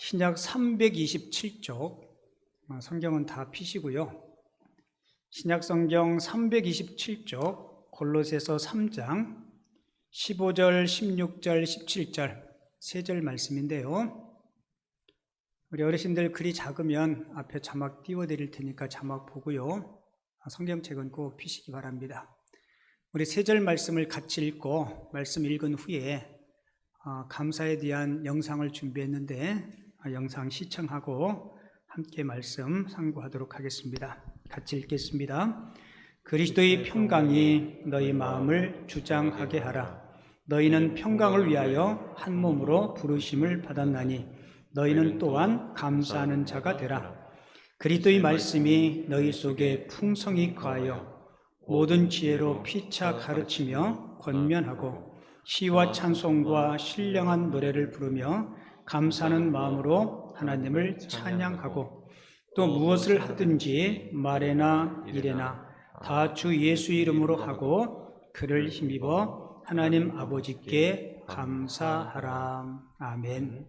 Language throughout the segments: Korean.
신약 327쪽, 성경은 다 피시고요. 신약 성경 327쪽, 골로새서 3장 15절, 16절, 17절 세 절 말씀인데요. 우리 어르신들 글이 작으면 앞에 자막 띄워드릴 테니까 자막 보고요. 성경책은 꼭 피시기 바랍니다. 우리 세 절 말씀을 같이 읽고 말씀 읽은 후에 감사에 대한 영상을 준비했는데 영상 시청하고 함께 말씀 상고하도록 하겠습니다. 같이 읽겠습니다. 그리스도의 평강이 너희 마음을 주장하게 하라. 너희는 평강을 위하여 한 몸으로 부르심을 받았나니 너희는 또한 감사하는 자가 되라. 그리스도의 말씀이 너희 속에 풍성히 거하여 모든 지혜로 피차 가르치며 권면하고 시와 찬송과 신령한 노래를 부르며 감사하는 마음으로 하나님을 찬양하고 또 무엇을 하든지 말에나 일에나 다 주 예수 이름으로 하고 그를 힘입어 하나님 아버지께 감사하라. 아멘.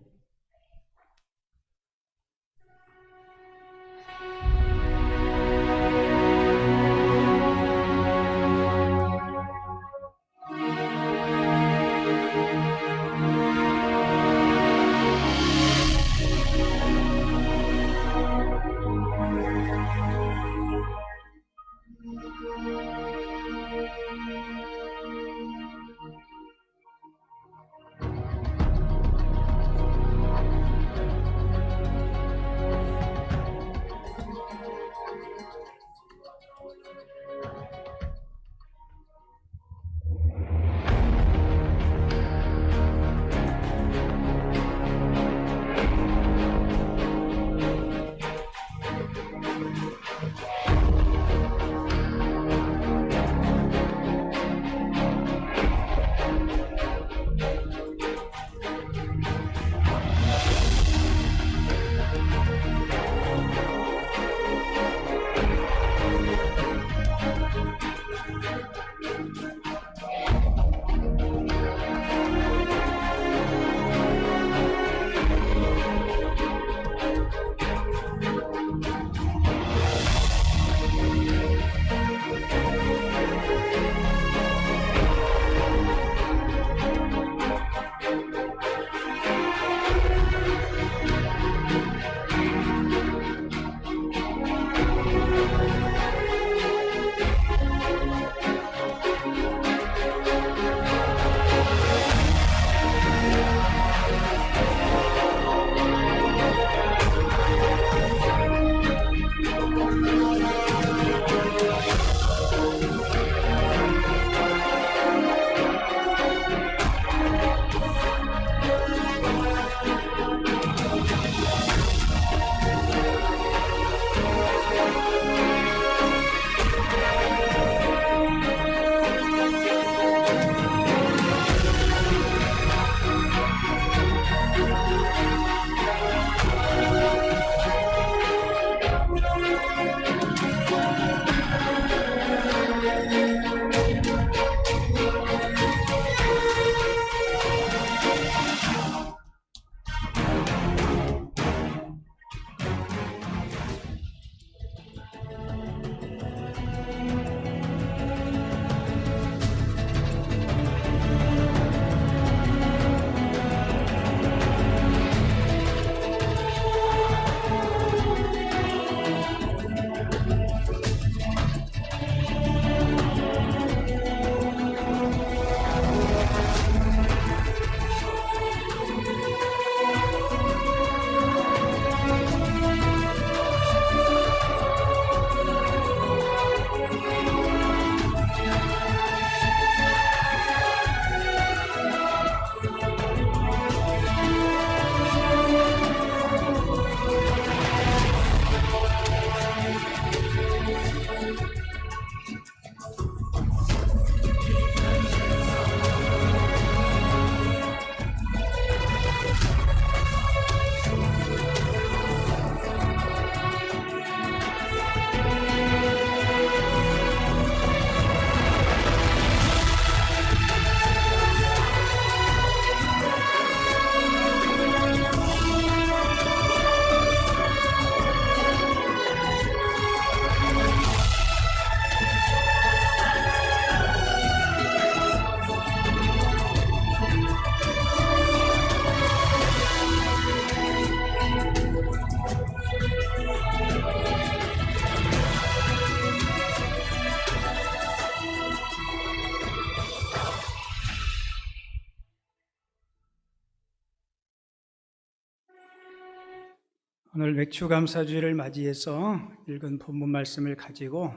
오늘 맥주감사주일을 맞이해서 읽은 본문 말씀을 가지고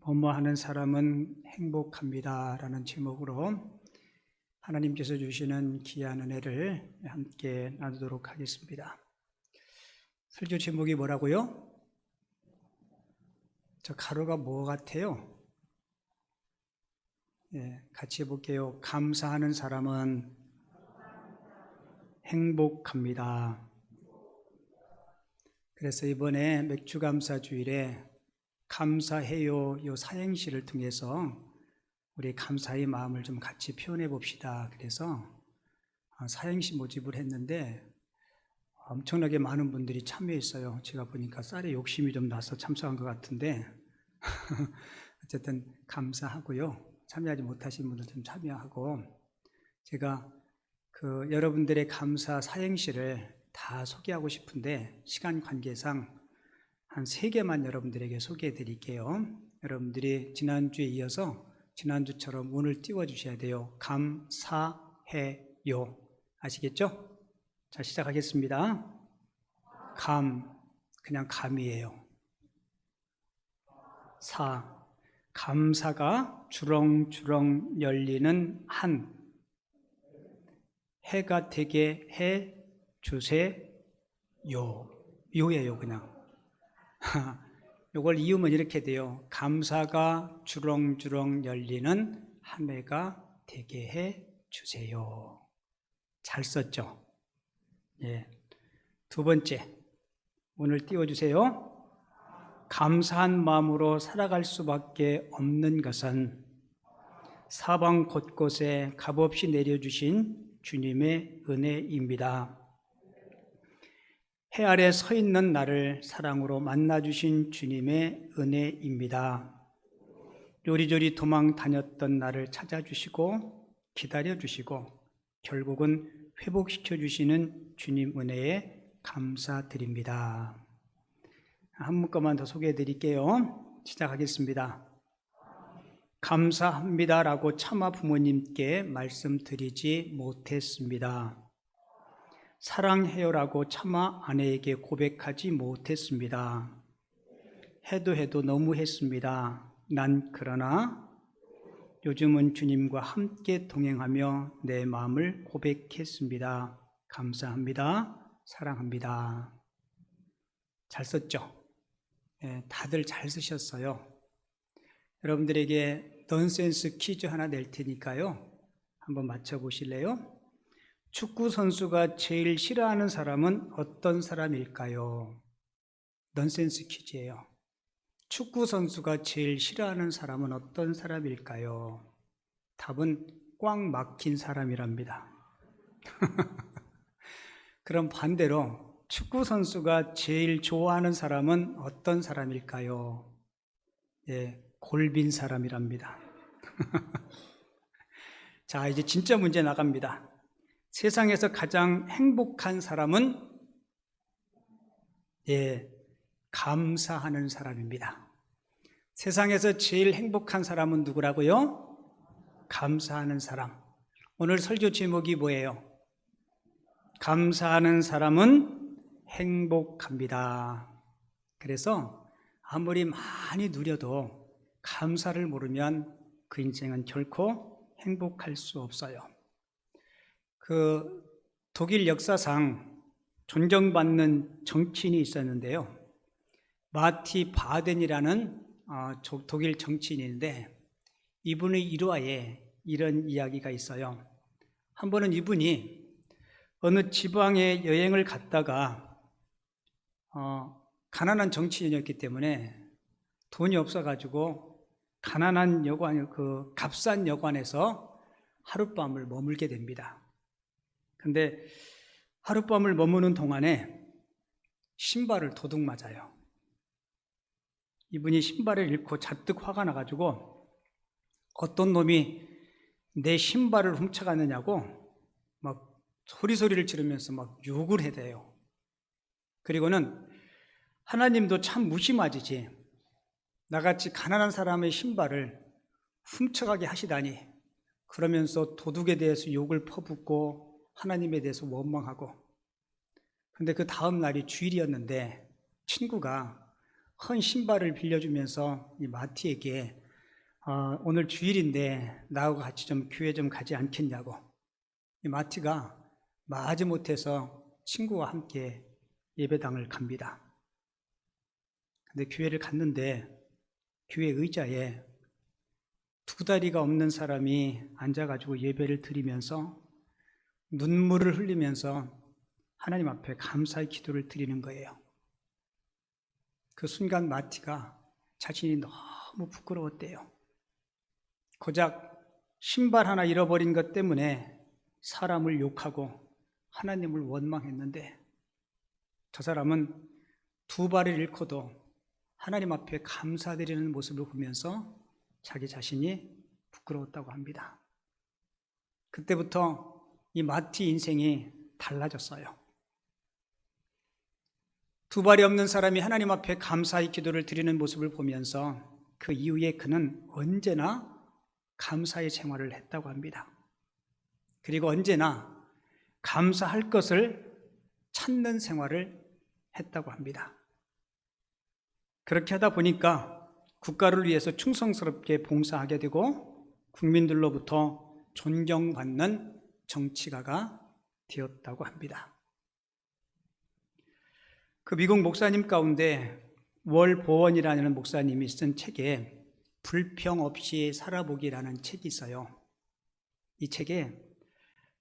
뭐뭐하는 사람은 행복합니다 라는 제목으로 하나님께서 주시는 귀한 은혜를 함께 나누도록 하겠습니다. 설교 제목이 뭐라고요? 저 가루가 뭐 같아요? 같이 해볼게요. 감사하는 사람은 행복합니다. 그래서 이번에 맥주감사주일에 감사해요 요 사행시를 통해서 우리 감사의 마음을 좀 같이 표현해 봅시다. 그래서 사행시 모집을 했는데 엄청나게 많은 분들이 참여했어요. 제가 보니까 쌀에 욕심이 좀 나서 참석한 것 같은데 어쨌든 감사하고요. 참여하지 못하신 분들 좀 참여하고, 제가 여러분들의 감사 사행시를 다 소개하고 싶은데 시간 관계상 한 3개만 여러분들에게 소개해 드릴게요. 여러분들이 지난주에 이어서 지난주처럼 운을 띄워 주셔야 돼요. 감사해요. 아시겠죠? 자, 시작하겠습니다. 그냥 감이에요. 감사가 주렁주렁 열리는 한, 해가 되게 해 주세요. 요예요, 그냥. 요걸 이으면 이렇게 돼요. 감사가 주렁주렁 열리는 한 해가 되게 해 주세요. 잘 썼죠? 예. 두 번째, 오늘 띄워주세요. 감사한 마음으로 살아갈 수밖에 없는 것은 사방 곳곳에 값없이 내려주신 주님의 은혜입니다. 해 아래 서 있는 나를 사랑으로 만나주신 주님의 은혜입니다. 요리조리 도망 다녔던 나를 찾아주시고 기다려주시고 결국은 회복시켜주시는 주님 은혜에 감사드립니다. 한 문구만 더 소개해 드릴게요. 시작하겠습니다. 감사합니다라고 차마 부모님께 말씀드리지 못했습니다. 사랑해요라고 차마 아내에게 고백하지 못했습니다. 해도 너무 했습니다. 난 그러나 요즘은 주님과 함께 동행하며 내 마음을 고백했습니다. 감사합니다. 사랑합니다. 잘 썼죠? 다들 잘 쓰셨어요. 여러분들에게 넌센스 퀴즈 하나 낼 테니까요. 한번 맞춰보실래요? 축구 선수가 제일 싫어하는 사람은 어떤 사람일까요? 넌센스 퀴즈예요. 축구 선수가 제일 싫어하는 사람은 어떤 사람일까요? 답은 꽉 막힌 사람이랍니다. 그럼 반대로 축구 선수가 제일 좋아하는 사람은 어떤 사람일까요? 골빈 사람이랍니다. 자, 이제 진짜 문제 나갑니다. 세상에서 가장 행복한 사람은 감사하는 사람입니다. 세상에서 제일 행복한 사람은 누구라고요? 감사하는 사람. 오늘 설교 제목이 뭐예요? 감사하는 사람은 행복합니다. 그래서 아무리 많이 누려도 감사를 모르면 그 인생은 결코 행복할 수 없어요. 독일 역사상 존경받는 정치인이 있었는데요. 마티 바덴이라는 독일 정치인인데, 이분의 일화에 이런 이야기가 있어요. 한 번은 이분이 어느 지방에 여행을 갔다가 가난한 정치인이었기 때문에 돈이 없어가지고 가난한 여관, 값싼 여관에서 하룻밤을 머물게 됩니다. 근데 하룻밤을 머무는 동안에 신발을 도둑 맞아요. 이분이 신발을 잃고 잔뜩 화가 나가지고 어떤 놈이 내 신발을 훔쳐갔느냐고 막 소리를 지르면서 막 욕을 해대요. 그리고는 하나님도 참 무심하지, 나같이 가난한 사람의 신발을 훔쳐가게 하시다니, 그러면서 도둑에 대해서 욕을 퍼붓고 하나님에 대해서 원망하고, 근데 그 다음 날이 주일이었는데 친구가 헌 신발을 빌려주면서 이 마티에게 오늘 주일인데 나하고 같이 좀 교회 좀 가지 않겠냐고. 이 마티가 마지못해서 친구와 함께 예배당을 갑니다. 근데 교회를 갔는데 교회 의자에 두 다리가 없는 사람이 앉아가지고 예배를 드리면서 눈물을 흘리면서 하나님 앞에 감사의 기도를 드리는 거예요. 그 순간 마티가 자신이 너무 부끄러웠대요. 고작 신발 하나 잃어버린 것 때문에 사람을 욕하고 하나님을 원망했는데 저 사람은 두 발을 잃고도 하나님 앞에 감사드리는 모습을 보면서 자기 자신이 부끄러웠다고 합니다. 그때부터 이 마티 인생이 달라졌어요. 두 발이 없는 사람이 하나님 앞에 감사의 기도를 드리는 모습을 보면서 그 이후에 그는 언제나 감사의 생활을 했다고 합니다. 그리고 언제나 감사할 것을 찾는 생활을 했다고 합니다. 그렇게 하다 보니까 국가를 위해서 충성스럽게 봉사하게 되고 국민들로부터 존경받는 정치가가 되었다고 합니다. 그 미국 목사님 가운데 월 보원이라는 목사님이 쓴 책에 불평 없이 살아보기라는 책이 있어요. 이 책에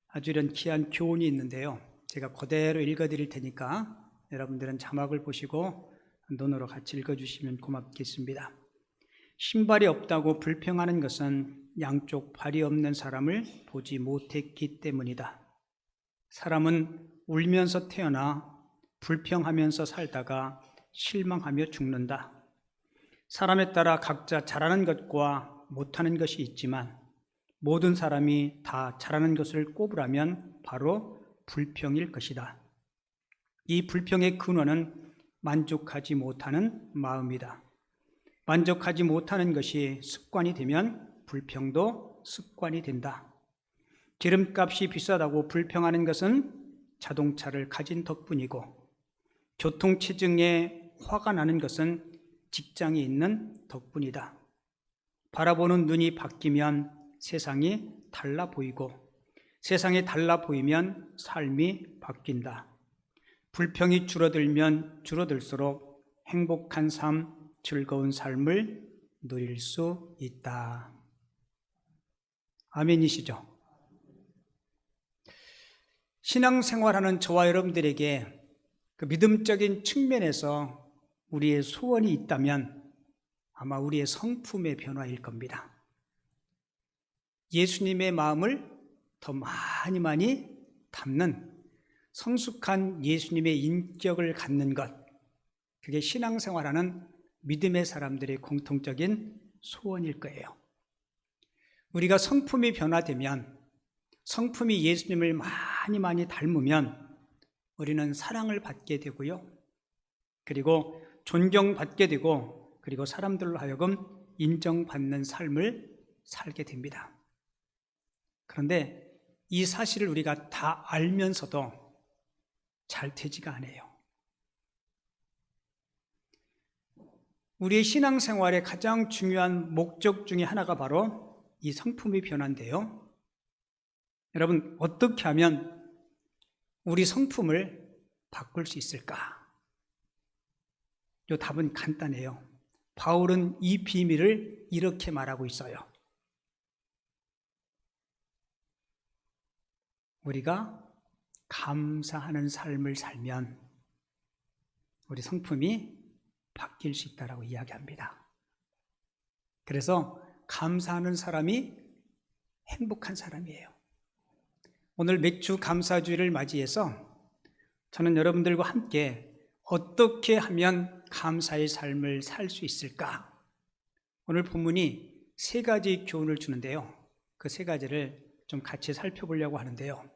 아주 이런 귀한 교훈이 있는데요. 제가 그대로 읽어드릴 테니까 여러분들은 자막을 보시고 눈으로 같이 읽어주시면 고맙겠습니다. 신발이 없다고 불평하는 것은 양쪽 발이 없는 사람을 보지 못했기 때문이다. 사람은 울면서 태어나 불평하면서 살다가 실망하며 죽는다. 사람에 따라 각자 잘하는 것과 못하는 것이 있지만 모든 사람이 다 잘하는 것을 꼽으라면 바로 불평일 것이다. 이 불평의 근원은 만족하지 못하는 마음이다. 만족하지 못하는 것이 습관이 되면 불평도 습관이 된다. 기름값이 비싸다고 불평하는 것은 자동차를 가진 덕분이고 교통체증에 화가 나는 것은 직장이 있는 덕분이다. 바라보는 눈이 바뀌면 세상이 달라 보이고 세상이 달라 보이면 삶이 바뀐다. 불평이 줄어들면 줄어들수록 행복한 삶, 즐거운 삶을 누릴 수 있다. 아멘이시죠? 신앙생활하는 저와 여러분들에게 그 믿음적인 측면에서 우리의 소원이 있다면 아마 우리의 성품의 변화일 겁니다. 예수님의 마음을 더 많이 담는 성숙한 예수님의 인격을 갖는 것, 그게 신앙생활하는 믿음의 사람들의 공통적인 소원일 거예요. 우리가 성품이 변화되면, 성품이 예수님을 많이 닮으면 우리는 사랑을 받게 되고요. 그리고 존경받게 되고, 그리고 사람들로 하여금 인정받는 삶을 살게 됩니다. 그런데 이 사실을 우리가 다 알면서도 잘 되지가 않아요. 우리의 신앙생활의 가장 중요한 목적 중에 하나가 바로 이 성품의 변화인데요. 여러분, 어떻게 하면 우리 성품을 바꿀 수 있을까? 이 답은 간단해요. 바울은 이 비밀을 이렇게 말하고 있어요. 우리가 감사하는 삶을 살면 우리 성품이 바뀔 수 있다고 이야기합니다. 그래서 감사하는 사람이 행복한 사람이에요. 오늘 맥주 감사주의를 맞이해서 저는 여러분들과 함께 어떻게 하면 감사의 삶을 살 수 있을까? 오늘 본문이 세 가지 교훈을 주는데요. 그 세 가지를 좀 같이 살펴보려고 하는데요.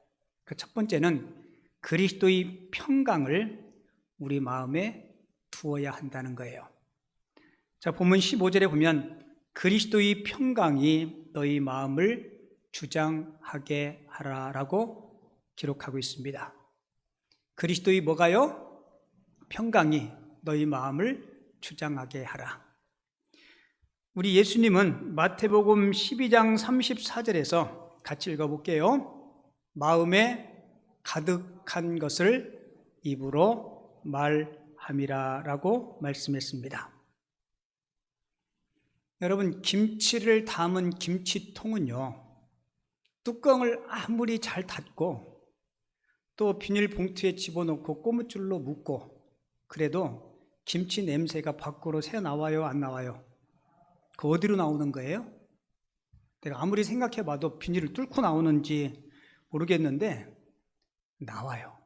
그 첫 번째는 그리스도의 평강을 우리 마음에 두어야 한다는 거예요. 자, 본문 15절에 보면 그리스도의 평강이 너희 마음을 주장하게 하라라고 기록하고 있습니다. 그리스도의 뭐가요? 평강이 너희 마음을 주장하게 하라. 우리 예수님은 마태복음 12장 34절에서 같이 읽어볼게요. 마음에 가득한 것을 입으로 말함이라 라고 말씀했습니다. 여러분, 김치를 담은 김치통은요, 뚜껑을 아무리 잘 닫고 또 비닐봉투에 집어넣고 고무줄로 묶고 그래도 김치 냄새가 밖으로 새어나와요, 안 나와요? 그 어디로 나오는 거예요? 내가 아무리 생각해봐도 비닐을 뚫고 나오는지 모르겠는데 나와요.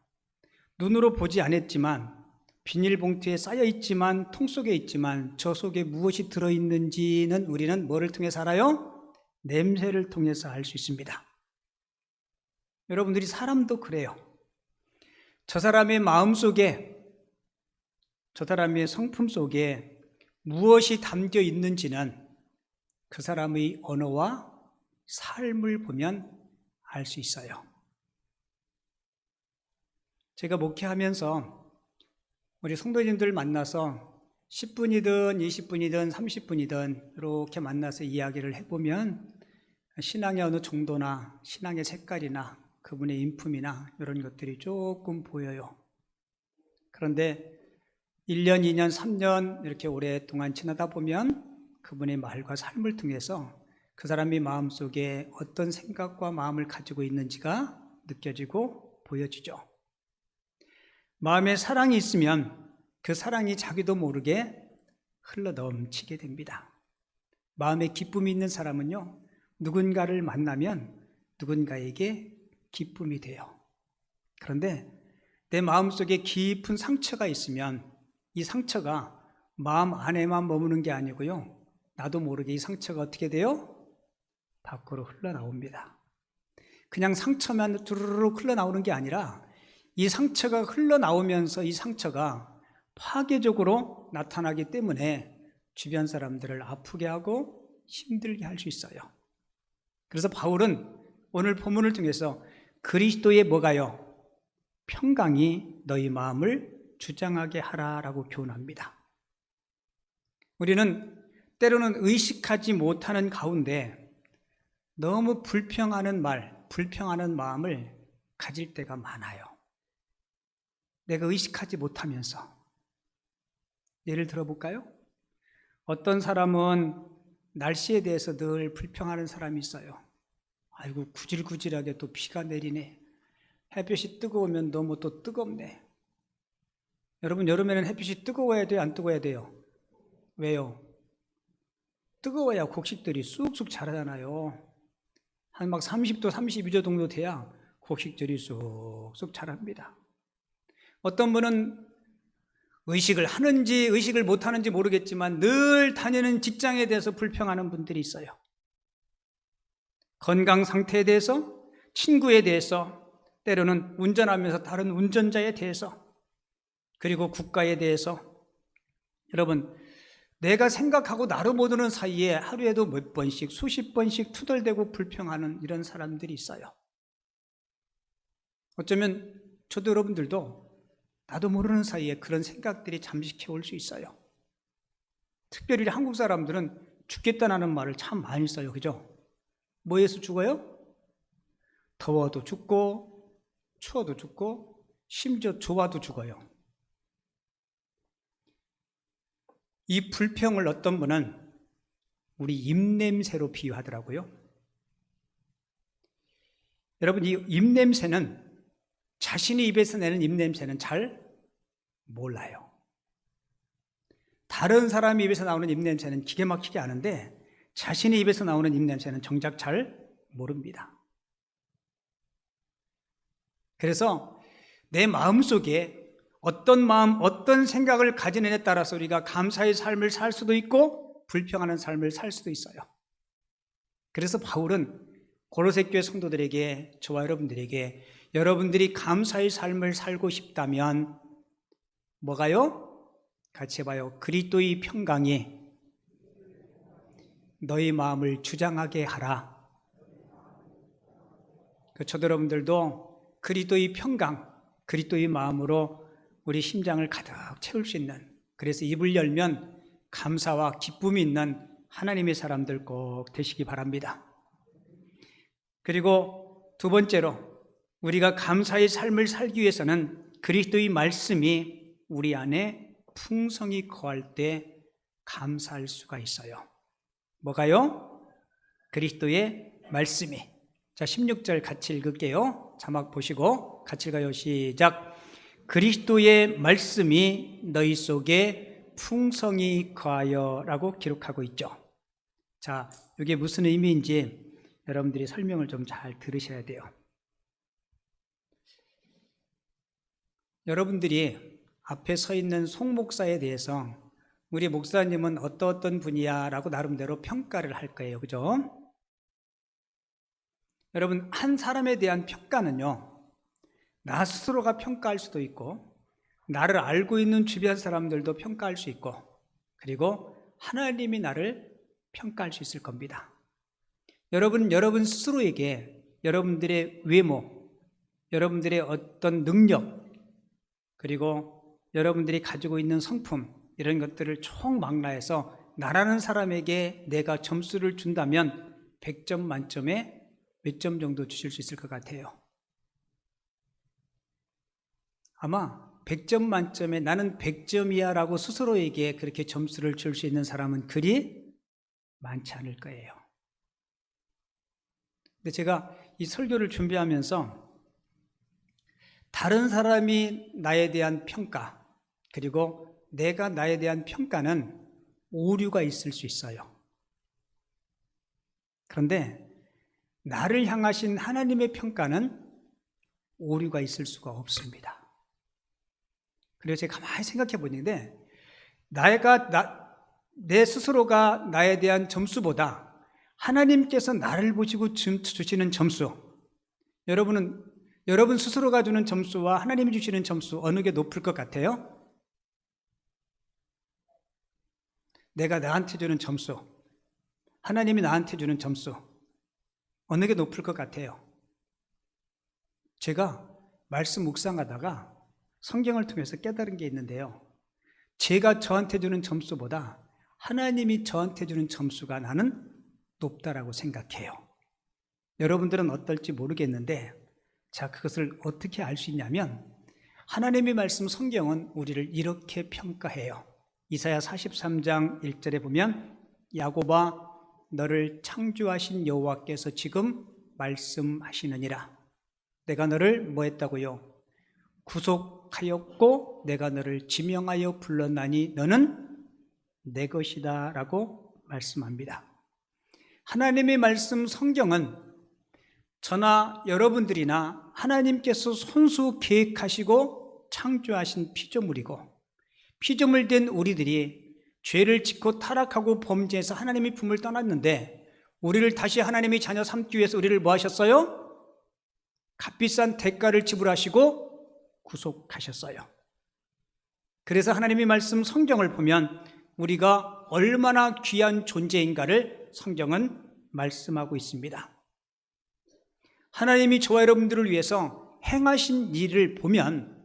눈으로 보지 않았지만 비닐봉투에 쌓여 있지만 통 속에 있지만 저 속에 무엇이 들어있는지는 우리는 뭐를 통해서 알아요? 냄새를 통해서 알 수 있습니다. 여러분들이 사람도 그래요. 저 사람의 마음 속에, 저 사람의 성품 속에 무엇이 담겨 있는지는 그 사람의 언어와 삶을 보면 알 수 있어요. 제가 목회하면서 우리 성도님들 만나서 10분이든 20분이든 30분이든 이렇게 만나서 이야기를 해보면 신앙의 어느 정도나 신앙의 색깔이나 그분의 인품이나 이런 것들이 조금 보여요. 그런데 1년, 2년, 3년 이렇게 오랫동안 지나다 보면 그분의 말과 삶을 통해서 그 사람의 마음속에 어떤 생각과 마음을 가지고 있는지가 느껴지고 보여지죠. 마음에 사랑이 있으면 그 사랑이 자기도 모르게 흘러넘치게 됩니다. 마음에 기쁨이 있는 사람은요, 누군가를 만나면 누군가에게 기쁨이 돼요. 그런데 내 마음속에 깊은 상처가 있으면 이 상처가 마음 안에만 머무는 게 아니고요, 나도 모르게 이 상처가 어떻게 돼요? 밖으로 흘러나옵니다. 그냥 상처만 두루룩 흘러나오는 게 아니라 이 상처가 흘러나오면서 이 상처가 파괴적으로 나타나기 때문에 주변 사람들을 아프게 하고 힘들게 할 수 있어요. 그래서 바울은 오늘 본문을 통해서 그리스도의 뭐가요? 평강이 너희 마음을 주장하게 하라라고 교훈합니다. 우리는 때로는 의식하지 못하는 가운데 너무 불평하는 말, 불평하는 마음을 가질 때가 많아요. 내가 의식하지 못하면서. 예를 들어볼까요? 어떤 사람은 날씨에 대해서 늘 불평하는 사람이 있어요. 아이고, 구질구질하게 또 비가 내리네. 햇볕이 뜨거우면 너무 또 뜨겁네. 여러분, 여름에는 햇빛이 뜨거워야 돼요? 안 뜨거워야 돼요? 왜요? 뜨거워야 곡식들이 쑥쑥 자라잖아요. 한 막 30도, 32도 정도 돼야 곡식들이 쑥쑥 자랍니다. 어떤 분은 의식을 하는지 의식을 못하는지 모르겠지만 늘 다니는 직장에 대해서 불평하는 분들이 있어요. 건강 상태에 대해서, 친구에 대해서, 때로는 운전하면서 다른 운전자에 대해서, 그리고 국가에 대해서. 여러분, 내가 생각하고 나로 모르는 사이에 하루에도 몇 번씩, 수십 번씩 투덜대고 불평하는 이런 사람들이 있어요. 어쩌면 저도 여러분들도 나도 모르는 사이에 그런 생각들이 잠식해 올 수 있어요. 특별히 한국 사람들은 죽겠다는 말을 참 많이 써요. 그죠? 뭐에서 죽어요? 더워도 죽고, 추워도 죽고, 심지어 좋아도 죽어요. 이 불평을 어떤 분은 우리 입냄새로 비유하더라고요. 여러분, 이 입냄새는 자신의 입에서 내는 입냄새는 잘 몰라요. 다른 사람의 입에서 나오는 입냄새는 기가 막히게 아는데 자신의 입에서 나오는 입냄새는 정작 잘 모릅니다. 그래서 내 마음속에 어떤 마음, 어떤 생각을 가지느냐에 따라서 우리가 감사의 삶을 살 수도 있고 불평하는 삶을 살 수도 있어요. 그래서 바울은 고로새 교회 성도들에게, 저와 여러분들에게 여러분들이 감사의 삶을 살고 싶다면 뭐가요? 같이 해봐요. 그리스도의 평강이 너희 마음을 주장하게 하라. 저도 여러분들도 그리스도의 평강, 그리스도의 마음으로 우리 심장을 가득 채울 수 있는, 그래서 입을 열면 감사와 기쁨이 있는 하나님의 사람들 꼭 되시기 바랍니다. 그리고 두 번째로, 우리가 감사의 삶을 살기 위해서는 그리스도의 말씀이 우리 안에 풍성히 거할 때 감사할 수가 있어요. 뭐가요? 그리스도의 말씀이. 자, 16절 같이 읽을게요. 자막 보시고 같이 읽어요. 시작. 그리스도의 말씀이 너희 속에 풍성히 거하여 라고 기록하고 있죠. 자, 이게 무슨 의미인지 여러분들이 설명을 좀 잘 들으셔야 돼요. 여러분들이 앞에 서 있는 송 목사에 대해서 우리 목사님은 어떤 분이야 라고 나름대로 평가를 할 거예요. 그죠? 여러분, 한 사람에 대한 평가는요, 나 스스로가 평가할 수도 있고, 나를 알고 있는 주변 사람들도 평가할 수 있고, 그리고 하나님이 나를 평가할 수 있을 겁니다. 여러분 스스로에게 여러분들의 외모, 여러분들의 어떤 능력, 그리고 여러분들이 가지고 있는 성품, 이런 것들을 총망라해서 나라는 사람에게 내가 점수를 준다면 100점 만점에 몇 점 정도 주실 수 있을 것 같아요? 아마 100점 만점에 나는 100점이야 라고 스스로에게 그렇게 점수를 줄 수 있는 사람은 그리 많지 않을 거예요. 근데 제가 이 설교를 준비하면서 다른 사람이 나에 대한 평가, 그리고 내가 나에 대한 평가는 오류가 있을 수 있어요. 그런데 나를 향하신 하나님의 평가는 오류가 있을 수가 없습니다. 그래서 제가 가만히 생각해 보는데, 내 스스로가 나에 대한 점수보다 하나님께서 나를 보시고 주시는 점수, 여러분 스스로가 주는 점수와 하나님이 주시는 점수, 어느 게 높을 것 같아요? 내가 나한테 주는 점수, 하나님이 나한테 주는 점수, 어느 게 높을 것 같아요? 제가 말씀 묵상하다가 성경을 통해서 깨달은 게 있는데요, 제가 저한테 주는 점수보다 하나님이 저한테 주는 점수가 나는 높다라고 생각해요. 여러분들은 어떨지 모르겠는데, 자, 그것을 어떻게 알 수 있냐면, 하나님의 말씀 성경은 우리를 이렇게 평가해요. 이사야 43장 1절에 보면, 야곱아 너를 창조하신 여호와께서 지금 말씀하시느니라. 내가 너를 뭐 했다고요? 구속하였고 내가 너를 지명하여 불렀나니 너는 내 것이다 라고 말씀합니다. 하나님의 말씀 성경은 저나 여러분들이나 하나님께서 손수 계획하시고 창조하신 피조물이고, 피조물 된 우리들이 죄를 짓고 타락하고 범죄해서 하나님의 품을 떠났는데, 우리를 다시 하나님의 자녀 삼기 위해서 우리를 뭐 하셨어요? 값비싼 대가를 지불하시고 구속하셨어요. 그래서 하나님의 말씀 성경을 보면 우리가 얼마나 귀한 존재인가를 성경은 말씀하고 있습니다. 하나님이 저와 여러분들을 위해서 행하신 일을 보면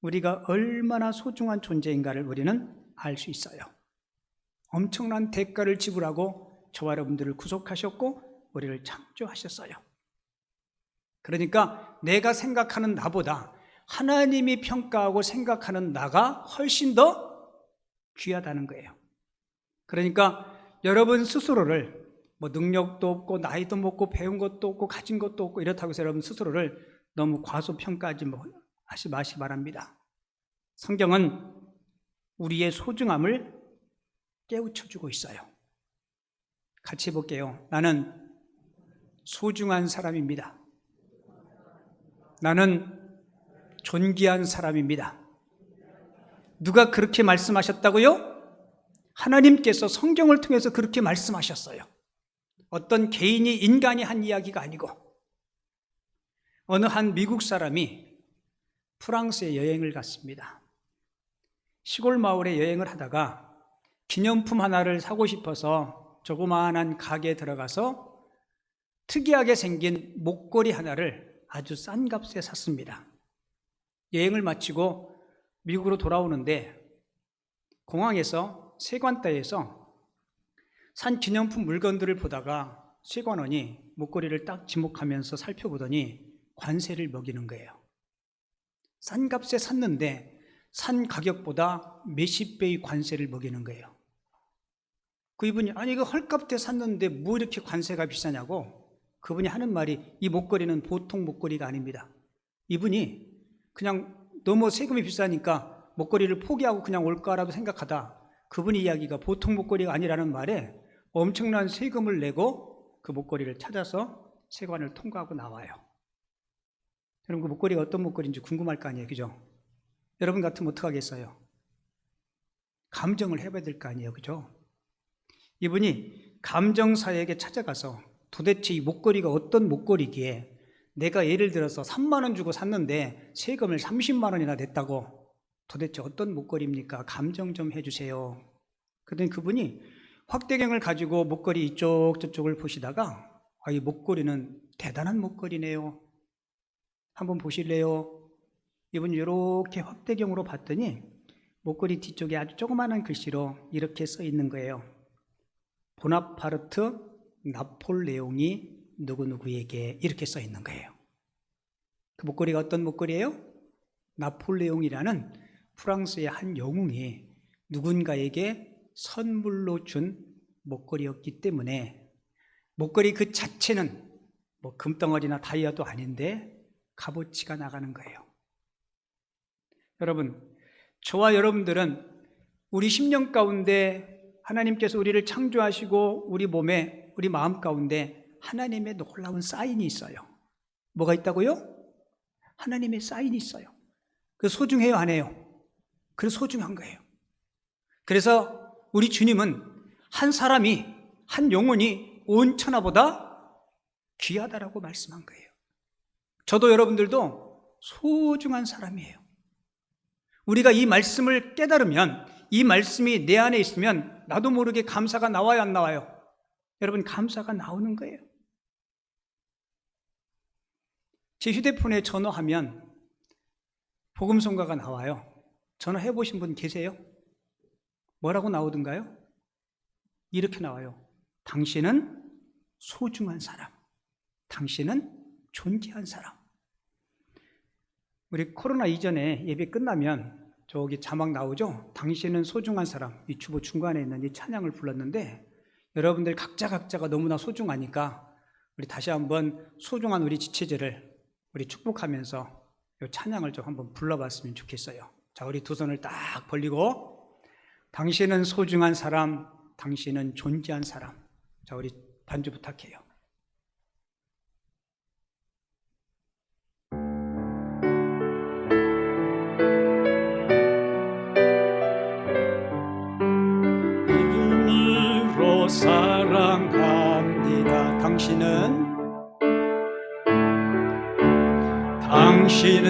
우리가 얼마나 소중한 존재인가를 우리는 알 수 있어요. 엄청난 대가를 지불하고 저와 여러분들을 구속하셨고 우리를 창조하셨어요. 그러니까 내가 생각하는 나보다 하나님이 평가하고 생각하는 나가 훨씬 더 귀하다는 거예요. 그러니까 여러분 스스로를 뭐 능력도 없고 나이도 없고 배운 것도 없고 가진 것도 없고 이렇다고 해서 여러분 스스로를 너무 과소평가하지 마시기 바랍니다. 성경은 우리의 소중함을 깨우쳐주고 있어요. 같이 볼게요. 나는 소중한 사람입니다. 나는 존귀한 사람입니다. 누가 그렇게 말씀하셨다고요? 하나님께서 성경을 통해서 그렇게 말씀하셨어요. 어떤 개인이, 인간이 한 이야기가 아니고, 어느 한 미국 사람이 프랑스에 여행을 갔습니다. 시골 마을에 여행을 하다가 기념품 하나를 사고 싶어서 조그마한 가게에 들어가서 특이하게 생긴 목걸이 하나를 아주 싼 값에 샀습니다. 여행을 마치고 미국으로 돌아오는데 공항에서 세관다에서 산 기념품 물건들을 보다가 세관원이 목걸이를 딱 지목하면서 살펴보더니 관세를 매기는 거예요. 싼 값에 샀는데 산 가격보다 몇십 배의 관세를 매기는 거예요. 그 이분이 아니 이거 헐값에 샀는데 뭐 이렇게 관세가 비싸냐고 그분이 하는 말이 이 목걸이는 보통 목걸이가 아닙니다. 이분이 그냥 너무 세금이 비싸니까 목걸이를 포기하고 그냥 올까라고 생각하다 그분의 이야기가 보통 목걸이가 아니라는 말에 엄청난 세금을 내고 그 목걸이를 찾아서 세관을 통과하고 나와요. 여러분 그 목걸이가 어떤 목걸이인지 궁금할 거 아니에요, 그죠? 여러분 같으면 어떡하겠어요? 감정을 해봐야 될 거 아니에요, 그죠? 이분이 감정사에게 찾아가서 도대체 이 목걸이가 어떤 목걸이기에 내가 예를 들어서 3만 원 주고 샀는데 세금을 30만 원이나 냈다고 도대체 어떤 목걸이입니까? 감정 좀 해주세요. 그랬더니 그분이 확대경을 가지고 목걸이 이쪽 저쪽을 보시다가 이 목걸이는 대단한 목걸이네요. 한번 보실래요? 이분이 이렇게 확대경으로 봤더니 목걸이 뒤쪽에 아주 조그마한 글씨로 이렇게 써 있는 거예요. 보나파르트 나폴레옹이 누구누구에게 이렇게 써 있는 거예요. 그 목걸이가 어떤 목걸이에요? 나폴레옹이라는 프랑스의 한 영웅이 누군가에게 선물로 준 목걸이였기 때문에 목걸이 그 자체는 뭐 금덩어리나 다이아도 아닌데 값어치가 나가는 거예요. 여러분, 저와 여러분들은 우리 심령 가운데 하나님께서 우리를 창조하시고 우리 몸에, 우리 마음 가운데 하나님의 놀라운 사인이 있어요. 뭐가 있다고요? 하나님의 사인이 있어요. 그 소중해요, 안 해요? 그래서 소중한 거예요. 그래서 우리 주님은 한 사람이, 한 영혼이 온 천하보다 귀하다라고 말씀한 거예요. 저도 여러분들도 소중한 사람이에요. 우리가 이 말씀을 깨달으면, 이 말씀이 내 안에 있으면 나도 모르게 감사가 나와요, 안 나와요? 여러분, 감사가 나오는 거예요. 제 휴대폰에 전화하면 복음성가가 나와요. 전화해 보신 분 계세요? 뭐라고 나오던가요? 이렇게 나와요. 당신은 소중한 사람. 당신은 존귀한 사람. 우리 코로나 이전에 예배 끝나면 저기 자막 나오죠? 당신은 소중한 사람. 이 주보 중간에 있는 이 찬양을 불렀는데 여러분들 각자가 너무나 소중하니까 우리 다시 한번 소중한 우리 지체들을 우리 축복하면서 이 찬양을 좀 한번 불러봤으면 좋겠어요. 자, 우리 두 손을 딱 벌리고 당신은 소중한 사람, 당신은 존귀한 사람. 자, 우리 반주 부탁해요. 이름으로 사랑합니다. 당신은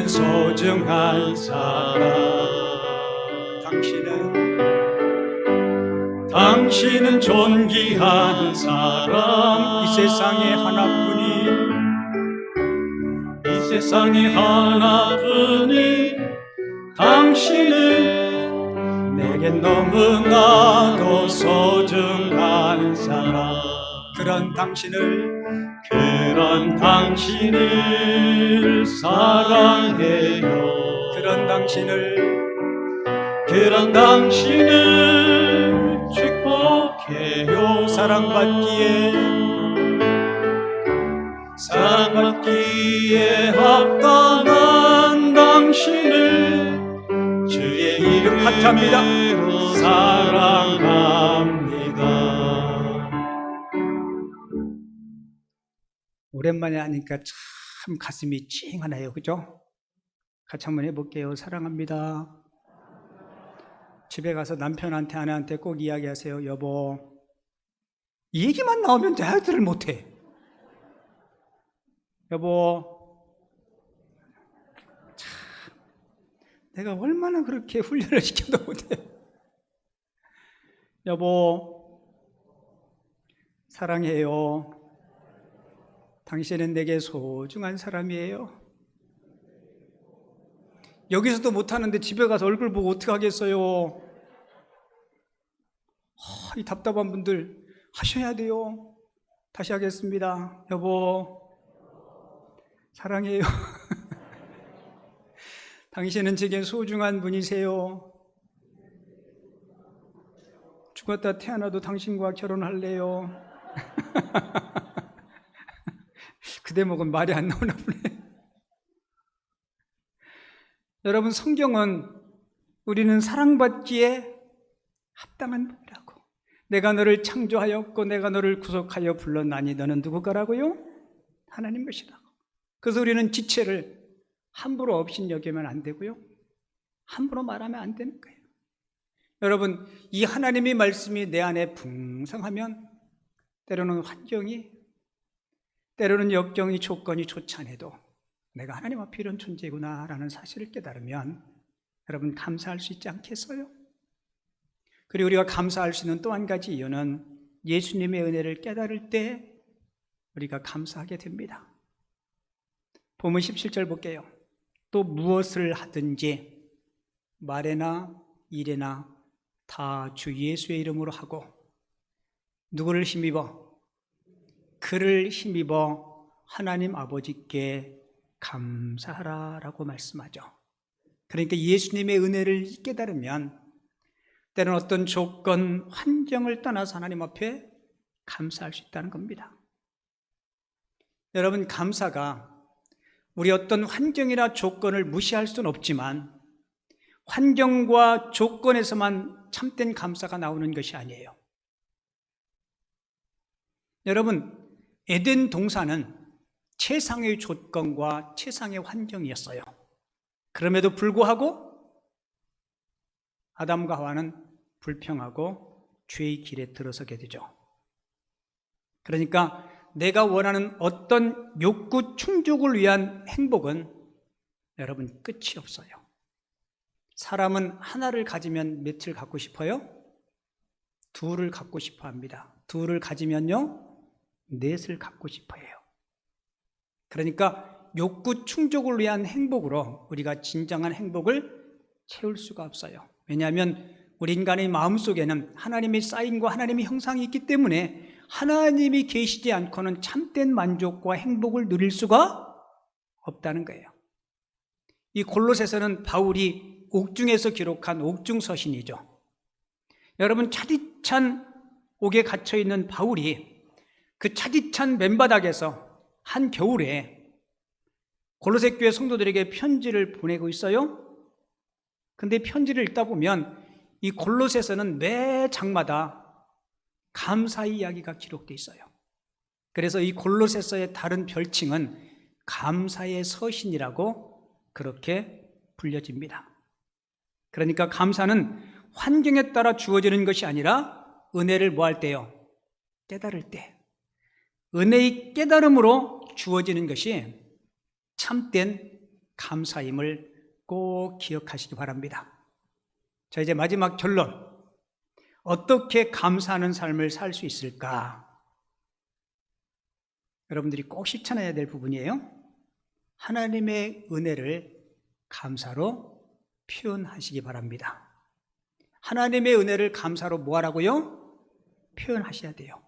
소중한 사람. 당신은 존귀한 사람. 이 세상에 하나뿐이 당신은 내겐 너무나도 소중한 사람. 그런 당신을 사랑해요. 그런 당신을 축복해요. 사랑받기에 합당한 당신을 주의 이름 합니다. 사랑합니다. 오랜만에 하니까 참 가슴이 찡하네요, 그죠? 같이 한번 해볼게요. 사랑합니다. 집에 가서 남편한테 아내한테 꼭 이야기하세요. 여보, 이 얘기만 나오면 대화를 못해. 여보, 참 내가 얼마나 그렇게 훈련을 시켜도 못해. 여보, 사랑해요. 당신은 내게 소중한 사람이에요. 여기서도 못하는데 집에 가서 얼굴 보고 어떻게 하겠어요? 이 답답한 분들 하셔야 돼요. 다시 하겠습니다. 여보, 사랑해요. 당신은 제게 소중한 분이세요. 죽었다 태어나도 당신과 결혼할래요. 그 대목은 말이 안 나오나 보네. 여러분, 성경은 우리는 사랑받기에 합당한 분이라고. 내가 너를 창조하였고 내가 너를 구속하여 불렀나니 너는 누구 거라고요? 하나님 것이라고. 그래서 우리는 지체를 함부로 업신여기면 안 되고요, 함부로 말하면 안 되는 거예요. 여러분, 이 하나님의 말씀이 내 안에 풍성하면 때로는 환경이, 때로는 역경이, 조건이 좋지 않아도 내가 하나님 앞에 이런 존재구나라는 사실을 깨달으면 여러분 감사할 수 있지 않겠어요? 그리고 우리가 감사할 수 있는 또 한 가지 이유는 예수님의 은혜를 깨달을 때 우리가 감사하게 됩니다. 본문 17절 볼게요. 또 무엇을 하든지 말에나 일에나 다 주 예수의 이름으로 하고 누구를 힘입어? 그를 힘입어 하나님 아버지께 감사하라라고 말씀하죠. 그러니까 예수님의 은혜를 깨달으면 때로는 어떤 조건, 환경을 떠나서 하나님 앞에 감사할 수 있다는 겁니다. 여러분, 감사가 우리 어떤 환경이나 조건을 무시할 수는 없지만 환경과 조건에서만 참된 감사가 나오는 것이 아니에요. 여러분, 에덴 동산은 최상의 조건과 최상의 환경이었어요. 그럼에도 불구하고 아담과 하와는 불평하고 죄의 길에 들어서게 되죠. 그러니까 내가 원하는 어떤 욕구 충족을 위한 행복은 여러분 끝이 없어요. 사람은 하나를 가지면 몇을 갖고 싶어요? 둘을 갖고 싶어 합니다. 둘을 가지면요, 넷을 갖고 싶어 해요. 그러니까 욕구 충족을 위한 행복으로 우리가 진정한 행복을 채울 수가 없어요. 왜냐하면 우리 인간의 마음속에는 하나님의 사인과 하나님의 형상이 있기 때문에 하나님이 계시지 않고는 참된 만족과 행복을 누릴 수가 없다는 거예요. 이 골로새서는 바울이 옥중에서 기록한 옥중 서신이죠. 여러분, 차디찬 옥에 갇혀있는 바울이 그 차디찬 맨바닥에서 한 겨울에 골로새 교회 성도들에게 편지를 보내고 있어요. 근데 편지를 읽다 보면 이 골로새서는 매 장마다 감사의 이야기가 기록되어 있어요. 그래서 이 골로새서의 다른 별칭은 감사의 서신이라고 그렇게 불려집니다. 그러니까 감사는 환경에 따라 주어지는 것이 아니라 은혜를 뭐 할 때요? 깨달을 때. 은혜의 깨달음으로 주어지는 것이 참된 감사임을 꼭 기억하시기 바랍니다. 자, 이제 마지막 결론. 어떻게 감사하는 삶을 살 수 있을까? 여러분들이 꼭 실천해야 될 부분이에요. 하나님의 은혜를 감사로 표현하시기 바랍니다. 하나님의 은혜를 감사로 뭐 하라고요? 표현하셔야 돼요.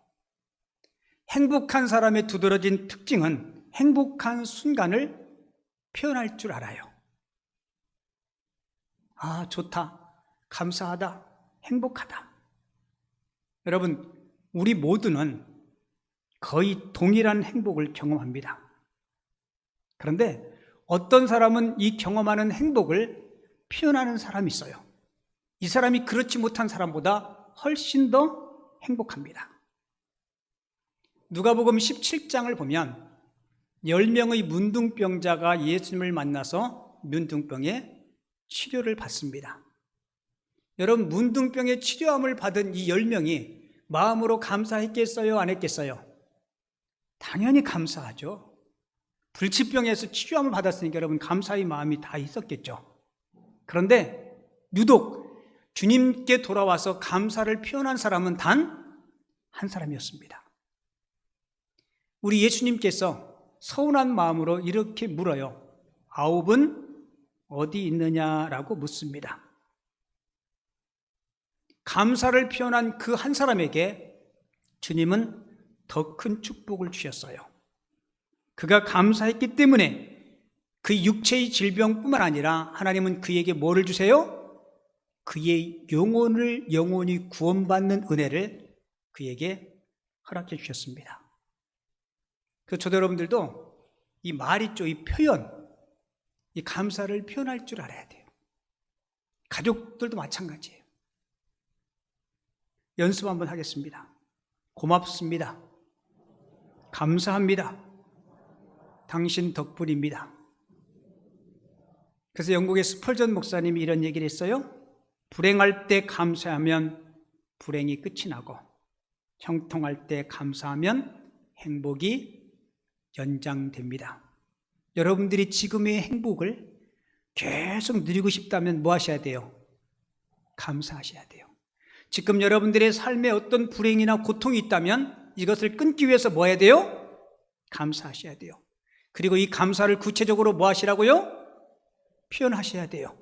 행복한 사람의 두드러진 특징은 행복한 순간을 표현할 줄 알아요. 아, 좋다, 감사하다, 행복하다. 여러분, 우리 모두는 거의 동일한 행복을 경험합니다. 그런데 어떤 사람은 이 경험하는 행복을 표현하는 사람이 있어요. 이 사람이 그렇지 못한 사람보다 훨씬 더 행복합니다. 누가복음 17장을 보면 10명의 문둥병자가 예수님을 만나서 문둥병의 치료를 받습니다. 여러분, 문둥병의 치료함을 받은 이 10명이 마음으로 감사했겠어요? 안 했겠어요? 당연히 감사하죠. 불치병에서 치료함을 받았으니까 여러분 감사의 마음이 다 있었겠죠. 그런데 유독 주님께 돌아와서 감사를 표현한 사람은 단 한 사람이었습니다. 우리 예수님께서 서운한 마음으로 이렇게 물어요. 9은 어디 있느냐라고 묻습니다. 감사를 표현한 그 한 사람에게 주님은 더 큰 축복을 주셨어요. 그가 감사했기 때문에 그 육체의 질병뿐만 아니라 하나님은 그에게 뭐를 주세요? 그의 영혼을 영원히 구원받는 은혜를 그에게 허락해 주셨습니다. 그 저도 여러분들도 이 말 있죠, 이 표현, 이 감사를 표현할 줄 알아야 돼요. 가족들도 마찬가지예요. 연습 한번 하겠습니다. 고맙습니다. 감사합니다. 당신 덕분입니다. 그래서 영국의 스펄전 목사님이 이런 얘기를 했어요. 불행할 때 감사하면 불행이 끝이 나고 형통할 때 감사하면 행복이 연장됩니다. 여러분들이 지금의 행복을 계속 누리고 싶다면 뭐 하셔야 돼요? 감사하셔야 돼요. 지금 여러분들의 삶에 어떤 불행이나 고통이 있다면 이것을 끊기 위해서 뭐 해야 돼요? 감사하셔야 돼요. 그리고 이 감사를 구체적으로 뭐 하시라고요? 표현하셔야 돼요.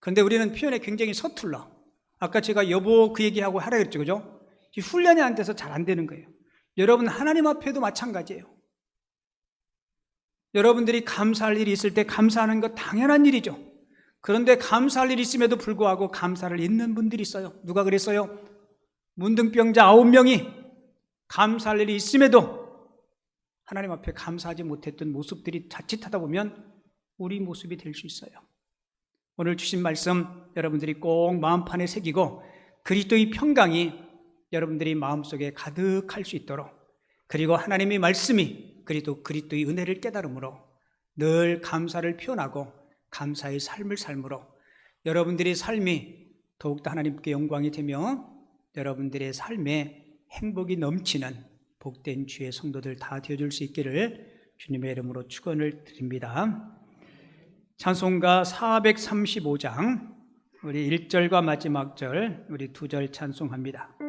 그런데 우리는 표현에 굉장히 서툴러. 아까 제가 여보 그 얘기하고 하라 그랬죠, 그죠? 이 훈련이 안 돼서 잘 안 되는 거예요. 여러분 하나님 앞에도 마찬가지예요. 여러분들이 감사할 일이 있을 때 감사하는 것 당연한 일이죠. 그런데 감사할 일이 있음에도 불구하고 감사를 잊는 분들이 있어요. 누가 그랬어요? 문둥병자 9명이 감사할 일이 있음에도 하나님 앞에 감사하지 못했던 모습들이 자칫하다 보면 우리 모습이 될 수 있어요. 오늘 주신 말씀 여러분들이 꼭 마음판에 새기고 그리스도의 평강이 여러분들이 마음속에 가득할 수 있도록, 그리고 하나님의 말씀이 그리스도의 은혜를 깨달음으로 늘 감사를 표현하고 감사의 삶을 삶으로 여러분들의 삶이 더욱더 하나님께 영광이 되며 여러분들의 삶에 행복이 넘치는 복된 주의 성도들 다 되어줄 수 있기를 주님의 이름으로 축원을 드립니다. 찬송가 435장 우리 1절과 마지막 절 우리 2절 찬송합니다.